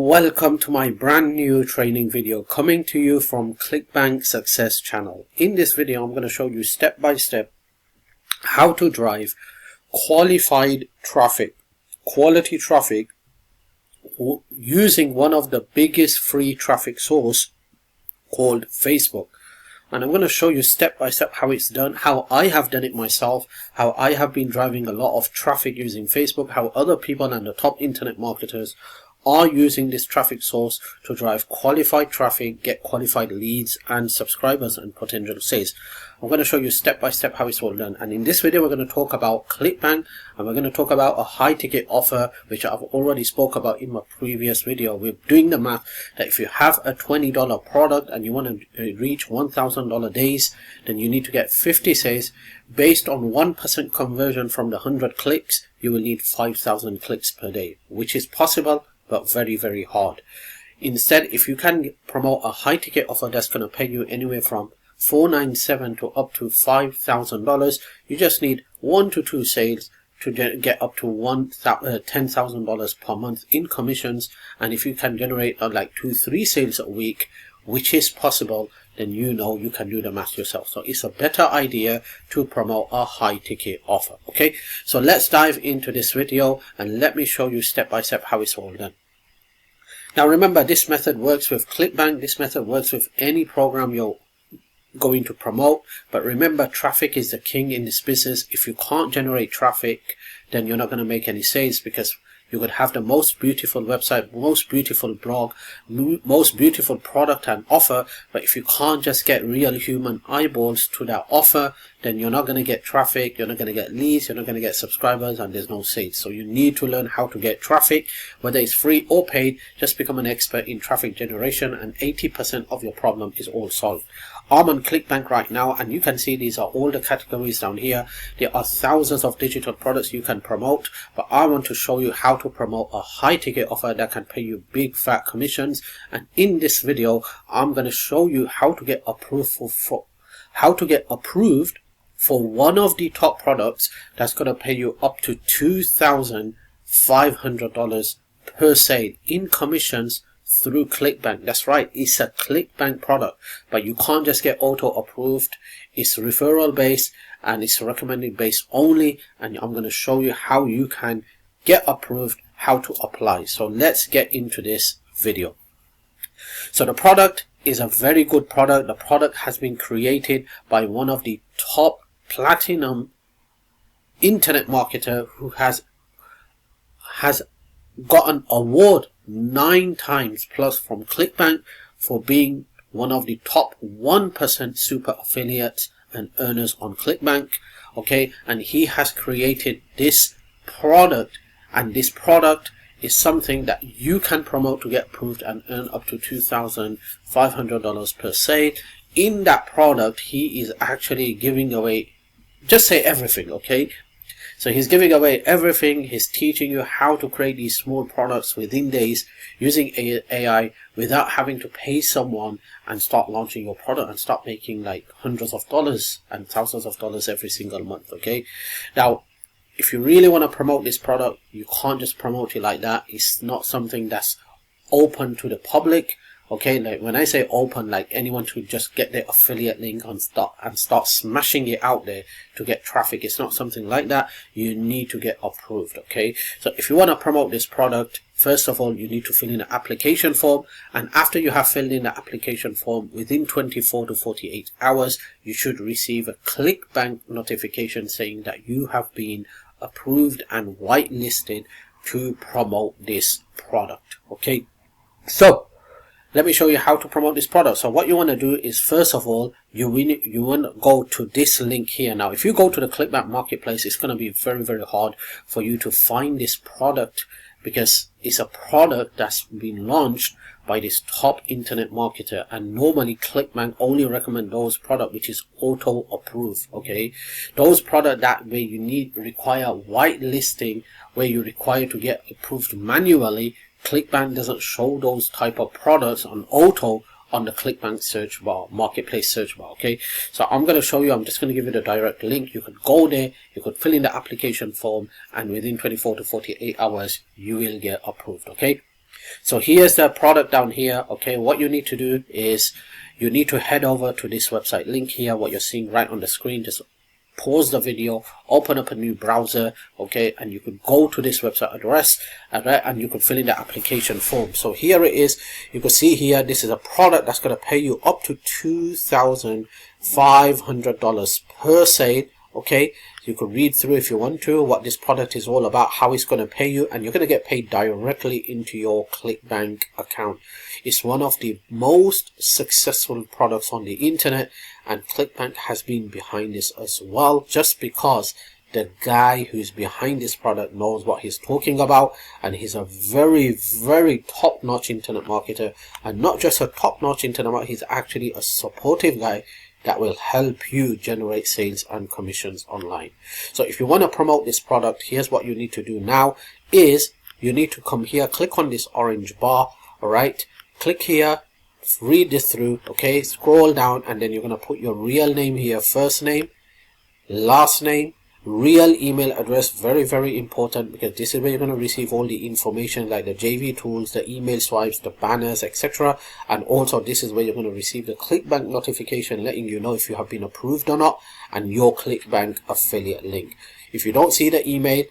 Welcome to my brand new training video coming to you from Clickbank Success channel. In this video I'm going to show you step by step how to drive qualified traffic, quality traffic, using one of the biggest free traffic source called Facebook. And I'm going to show you step by step how it's done, how I have done it myself, how I have been driving a lot of traffic using Facebook, how other people and the top internet marketers are using this traffic source to drive qualified traffic, get qualified leads and subscribers and potential sales. I'm going to show you step by step how it's all done. And in this video we're going to talk about Clickbank, and we're going to talk about a high ticket offer which I've already spoke about in my previous video. We're doing the math that if you have a $20 product and you want to reach $1,000 days, then you need to get 50 sales. Based on 1% conversion from the 100 clicks, you will need 5,000 clicks per day, which is possible but very hard. Instead, if you can promote a high ticket offer that's going to pay you anywhere from $497 to up to $5,000, you just need 1 to 2 sales to get up to $10,000 per month in commissions. And if you can generate like 2-3 sales a week, which is possible, then you know you can do the math yourself. So it's a better idea to promote a high ticket offer. Okay, so let's dive into this video and let me show you step by step how it's all done. Now remember, this method works with Clickbank, this method works with any program you're going to promote. But remember, traffic is the king in this business. If you can't generate traffic, then you're not going to make any sales, because you could have the most beautiful website, most beautiful blog, most beautiful product and offer, but if you can't just get real human eyeballs to that offer, then you're not going to get traffic, you're not going to get leads, you're not going to get subscribers, and there's no sales. So you need to learn how to get traffic, whether it's free or paid. Just become an expert in traffic generation and 80% of your problem is all solved. I'm on Clickbank right now, and you can see these are all the categories down here. There are thousands of digital products you can promote, but I want to show you how to promote a high ticket offer that can pay you big fat commissions. And in this video I'm going to show you how to get approved for one of the top products that's going to pay you up to $2,500 per sale in commissions through Clickbank. That's right, it's a Clickbank product, but you can't just get auto approved. It's referral based and it's recommended based only, and I'm going to show you how you can get approved, how to apply. So let's get into this video. So the product is a very good product. The product has been created by one of the top platinum internet marketer who has got an award 9 times plus from Clickbank for being one of the top 1% super affiliates and earners on Clickbank. Okay, and he has created this product, and this product is something that you can promote to get approved and earn up to $2,500 per sale. In that product, he is actually giving away, just say everything. Okay, so he's giving away everything. He's teaching you how to create these small products within days using AI without having to pay someone and start launching your product and start making like hundreds of dollars and thousands of dollars every single month. Okay, now if you really want to promote this product, you can't just promote it like that. It's not something that's open to the public. Okay, like when I say open, like anyone to just get their affiliate link and start smashing it out there to get traffic. It's not something like that. You need to get approved. Okay, so if you want to promote this product, first of all, you need to fill in an application form, and after you have filled in the application form, within 24 to 48 hours, you should receive a Clickbank notification saying that you have been approved and whitelisted to promote this product. Okay, so let me show you how to promote this product. So what you want to do is, first of all, you want to go to this link here. Now if you go to the Clickbank marketplace, it's going to be very hard for you to find this product, because it's a product that's been launched by this top internet marketer, and normally Clickbank only recommend those products which is auto approved. Okay, those products that where you require whitelisting, where you require to get approved manually, Clickbank doesn't show those type of products on auto on the Clickbank search bar, marketplace search bar. Okay, so I'm going to show you, I'm just going to give you the direct link. You could go there, you could fill in the application form, and within 24 to 48 hours you will get approved. Okay, So here's the product down here. Okay, what you need to do is you need to head over to this website link here, what you're seeing right on the screen. Just pause the video, open up a new browser, okay, and you could go to this website address, and you could fill in the application form. So here it is. You can see here, this is a product that's going to pay you up to $2,500 per sale. Okay, you can read through if you want to what this product is all about, how it's going to pay you, and you're going to get paid directly into your Clickbank account. It's one of the most successful products on the internet, and Clickbank has been behind this as well, just because the guy who's behind this product knows what he's talking about, and he's a very, very top-notch internet marketer. And not just a top-notch internet marketer, he's actually a supportive guy that will help you generate sales and commissions online. So if you want to promote this product, here's what you need to do now is you need to come here, click on this orange bar. All right, click here, read this through. Okay, scroll down, and then you're going to put your real name here, first name, last name, real email address. Very, very important, because this is where you're going to receive all the information like the JV tools, the email swipes, the banners, etc. And also this is where you're going to receive the Clickbank notification letting you know if you have been approved or not, and your Clickbank affiliate link. If you don't see the email,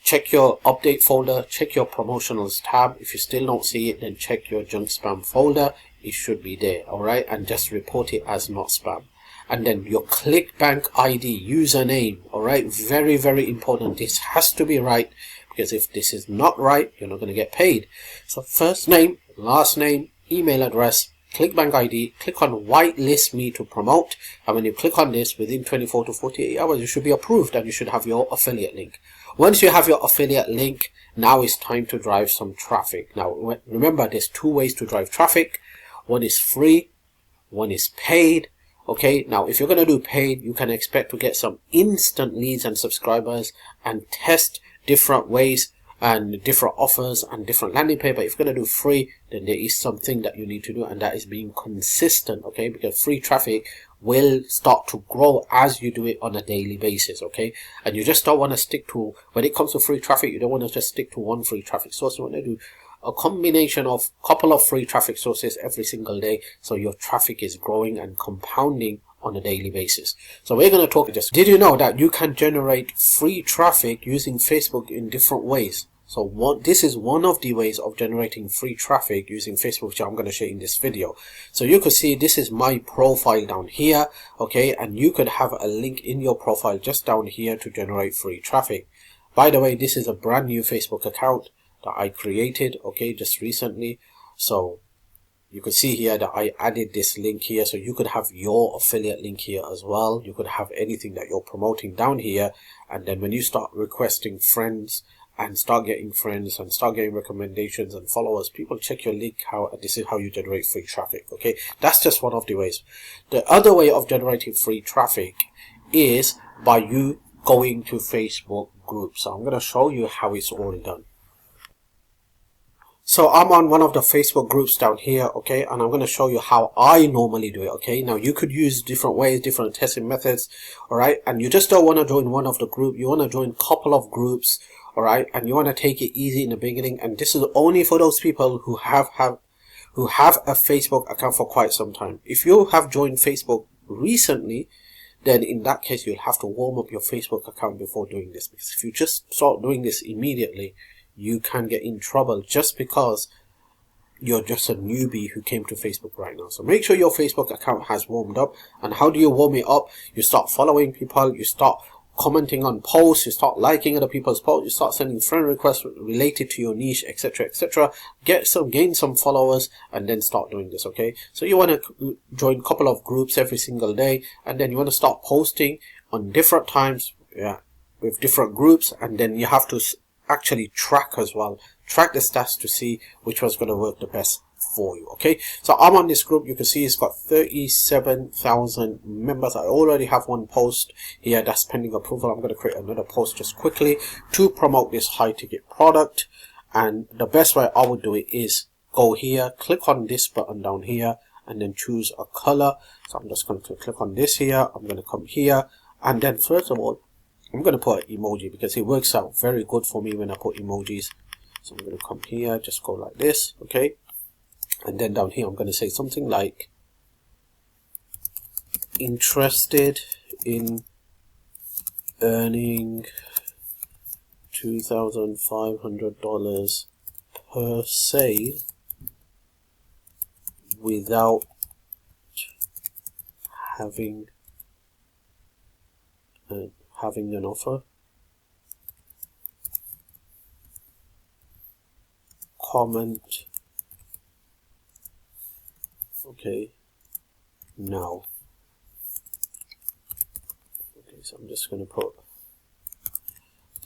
check your update folder, check your promotionals tab. If you still don't see it, then check your junk spam folder. It should be there. All right, and just report it as not spam. And then your Clickbank ID, username. All right, very, very important. This has to be right, because if this is not right, you're not going to get paid. So first name, last name, email address, Clickbank ID. Click on whitelist me to promote, and when you click on this, within 24 to 48 hours you should be approved, and you should have your affiliate link. Once you have your affiliate link, now it's time to drive some traffic. Now remember, there's two ways to drive traffic. One is free, one is paid. Okay, now if you're going to do paid, you can expect to get some instant leads and subscribers, and test different ways and different offers and different landing page. But if you're going to do free, then there is something that you need to do, and that is being consistent. Okay, because free traffic will start to grow as you do it on a daily basis. Okay, and you just don't want to stick to, when it comes to free traffic, you don't want to just stick to one free traffic source. You want to do a combination of a couple of free traffic sources every single day, so your traffic is growing and compounding on a daily basis. So we're going to talk just, did you know that you can generate free traffic using Facebook in different ways? So this is one of the ways of generating free traffic using Facebook, which I'm going to show you in this video. So you could see this is my profile down here. Okay, and you could have a link in your profile just down here to generate free traffic. By the way, this is a brand new Facebook account that I created, okay, just recently. So you could see here that I added this link here, so you could have your affiliate link here as well. You could have anything that you're promoting down here, and then when you start requesting friends and start getting friends and start getting recommendations and followers, people check your link. This is how you generate free traffic. Okay, that's just one of the ways. The other way of generating free traffic is by you going to Facebook groups. So I'm going to show you how it's all done. So I'm on one of the Facebook groups down here, okay, and I'm going to show you how I normally do it, okay. Now you could use different ways, different testing methods, all right, and you just don't want to join one of the group. You want to join a couple of groups, all right, and you want to take it easy in the beginning. And this is only for those people who have a Facebook account for quite some time. If you have joined Facebook recently, then in that case you'll have to warm up your Facebook account before doing this, because if you just start doing this immediately, you can get in trouble just because you're just a newbie who came to Facebook right now. So make sure your Facebook account has warmed up. And how do you warm it up? You start following people, you start commenting on posts, you start liking other people's posts, you start sending friend requests related to your niche, etc., etc. Gain some followers, and then start doing this. Okay, so you want to join a couple of groups every single day, and then you want to start posting on different times, with different groups, and then you have to actually track as well, track the stats to see which one's going to work the best for you. Okay, so I'm on this group. You can see it's got 37,000 members. I already have one post here that's pending approval. I'm going to create another post just quickly to promote this high ticket product. And the best way I would do it is go here, click on this button down here, and then choose a color. So I'm just going to click on this here. I'm going to come here, and then first of all I'm going to put an emoji, because it works out very good for me when I put emojis. So I'm going to come here, just go like this, okay? And then down here, I'm going to say something like, interested in earning $2,500 per sale without having an offer. Comment okay now. Okay, so I'm just going to put,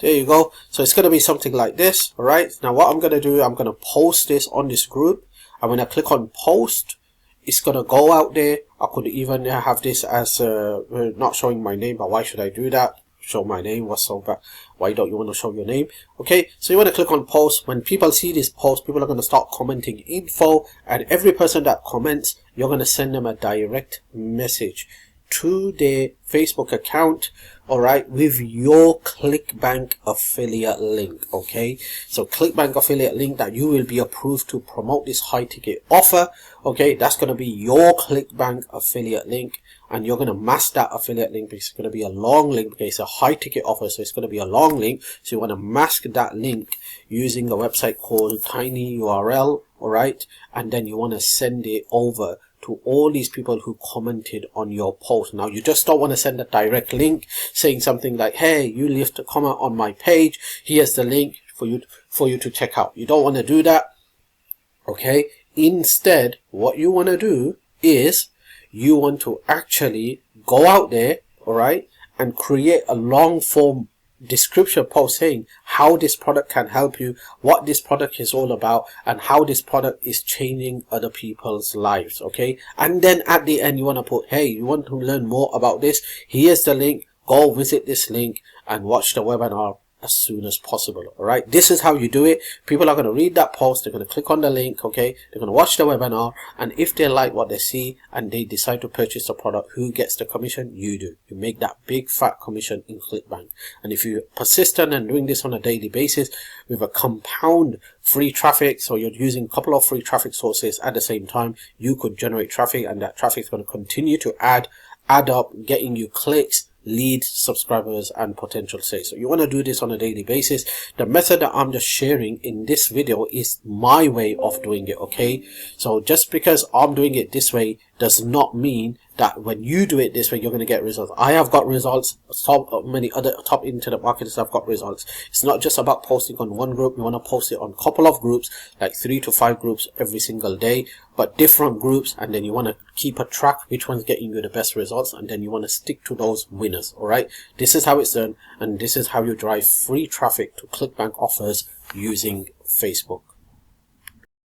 there you go. So it's going to be something like this. All right, now what I'm going to do, I'm going to post this on this group, and when I click on post, it's going to go out there. I could even have this as not showing my name, but why should I do that? Show my name, what's so bad? Why don't you want to show your name? Okay, so you want to click on post. When people see this post, people are going to start commenting info, and every person that comments, you're going to send them a direct message to their Facebook account, all right, with your Clickbank affiliate link. Okay, so Clickbank affiliate link that you will be approved to promote this high ticket offer. Okay, that's going to be your Clickbank affiliate link, and you're going to mask that affiliate link because it's going to be a long link, because it's a high ticket offer, so it's going to be a long link. So you want to mask that link using a website called tinyurl, all right, and then you want to send it over to all these people who commented on your post. Now, you just don't want to send a direct link saying something like, hey, you left a comment on my page, here's the link for you to check out. You don't want to do that. Okay, instead what you want to do is you want to actually go out there, all right, and create a long form description post saying how this product can help you, what this product is all about, and how this product is changing other people's lives. Okay, and then at the end you want to put, hey, you want to learn more about this, here's the link, go visit this link and watch the webinar as soon as possible. All right, this is how you do it. People are going to read that post, they're going to click on the link, okay, they're going to watch the webinar, and if they like what they see and they decide to purchase the product, who gets the commission? You do. You make that big fat commission in Clickbank. And if you're persistent and doing this on a daily basis with a compound free traffic, so you're using a couple of free traffic sources at the same time, you could generate traffic, and that traffic is going to continue to add up, getting you clicks, leads, subscribers, and potential sales. So you want to do this on a daily basis. The method that I'm just sharing in this video is my way of doing it. Okay, so just because I'm doing it this way does not mean that when you do it this way you're going to get results. I have got results, so many other top internet marketers have got results. It's not just about posting on one group. You want to post it on a couple of groups, like 3 to 5 groups every single day, but different groups, and then you want to keep a track which one's getting you the best results, and then you want to stick to those winners. All right, this is how it's done, and this is how you drive free traffic to Clickbank offers using Facebook.